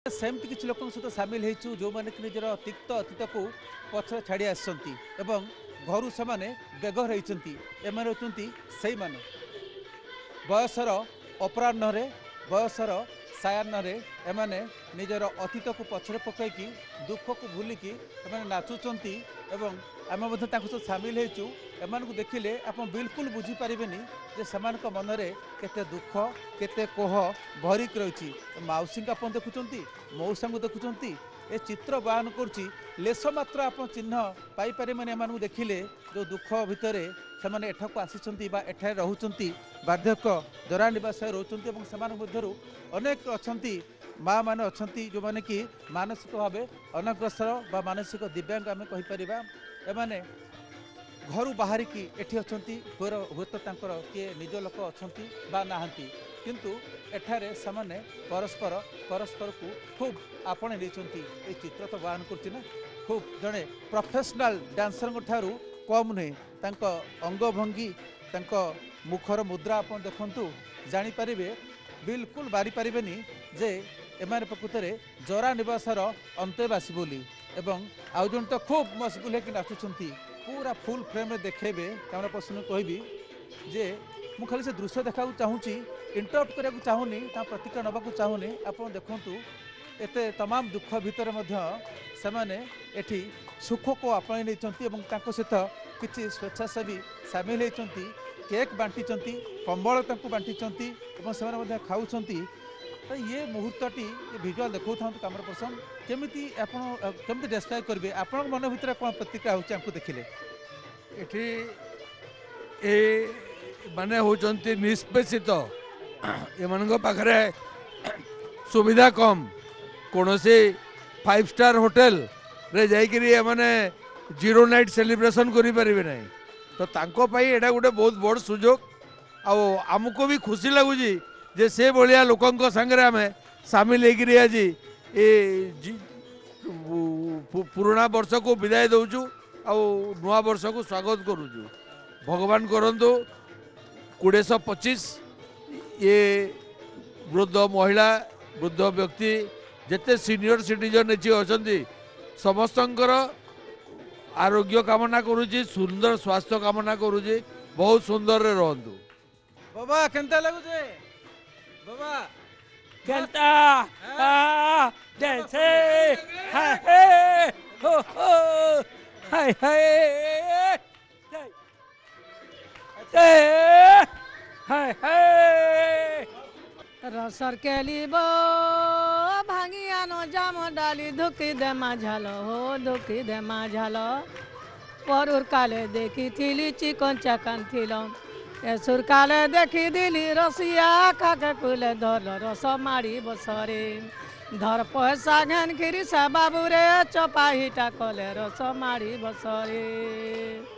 सेमती किसी लोक सहित सामिल होइछु जो माने कि निजर तिक्त अतीत को पछरे छाड़ी आछंती एवं घरु से माने बेघर रहिछंती एमाने होचंती सेही माने बयसर अपराह्न बयसर सायाह्न एमाने निजर अतीत को पछरे पकईकी दुख को भूलिकी एमाने नाचुचंती एवं आम सहित सामिल होइछु एमान को देखिले आपण बिल्कुल बुझी पारिबेनी जे समानक मनरे केते दुख केते कोह भरिक रही मौसी को आप देखुं मौसा को देखुं ए चित्र बयान करुच्ची लेस मात्र आप चिन्ह पाइपर मैंने एम देखिले जो दुख भितर से एठाक आसी एठार रोच बार्धक्य जरा निवास रोच अनेक अच्छा माँ मैंने अच्छा जो मैंने कि मानसिक भाव अनग्रसर बा मानसिक दिव्यांग आम कहीपर एमाने घर बाहरिकी एठी अछंती हुए तो किए निज लोक अछंती बा नाहंती किंतु एठारे सामान्य परस्पर परस्पर को खूब आपणे नेचंती ए चित्र तो बयान करछि ना खूब जड़े प्रोफेशनल डांसर ठारू कम नुहे तांको अंग भंगी तांको मुखर मुद्रा आपण देखंतु जानि परिबे बिल्कुल बारी परिबेनी जे एमार प्रकृतरे जरा निवासर अंतेवासी बोली एवं आउ जन तो खूब मशगुल होकर नाचुंती पूरा फुल फ्रेम देखेबे कैमरा पर्सन कहबी जे मु खाली से दृश्य देखा चाहूँगी इंटरप्ट करने को चाहूनी प्रतिक्रिया नवाक चाहूनी आप देखूँ एते तमाम दुख भितर से एठी सुख को आपणाई नहीं सहित किसी स्वेच्छासेवी सामिल होती केक बांटी कंबल बांटी से खाऊँ तो ये मुहूर्तटी ये भिजुआल देखो था कैमरा पर्सन केमिति केमिति डिस्क्राइब करेंगे आपण मन भर कौन प्रतिक्रिया होती देखिले एठी ए माने होचंती निष्पेषित एମାନଙ୍କ पाखरे सुविधा कम कौन से 5 स्टार होटल रे जाइकरी माने जीरो नाइट सेलिब्रेशन करि परिबे नै तो तांको पई एटा गोटे बहुत बड़ सुजोग आमको भी खुशी लगुची जे से भलिया लोकंक संगे आमे सामिल होकर आज ए पुराना वर्ष को विदाय दौचु आ नुआ वर्ष को स्वागत करुचु भगवान करंतु 2025 ये वृद्ध महिला वृद्ध व्यक्ति जेते सीनियर सिटीजन एची अछंती समस्तंकर आरोग्य कामना करुची सुंदर स्वास्थ्य कामना करुची बहुत सुंदर रे रहंतु बाबा केनता लागुचे बाबा केनता जैसे हाय हो हाय हाय हाय हाय रसर केली बो भांगिया नो जाम डाली धुकी दे माझालो हो धुकी दे माझालो परुर काले देखी थिली चिकन चकन थिलो एसुर काले देखी दिली रसिया खाके कुले धरल रस मारी बसरे धर पैसा घेन खिरी से बाबू रे चपाहीटा कले रस मारी बसरे।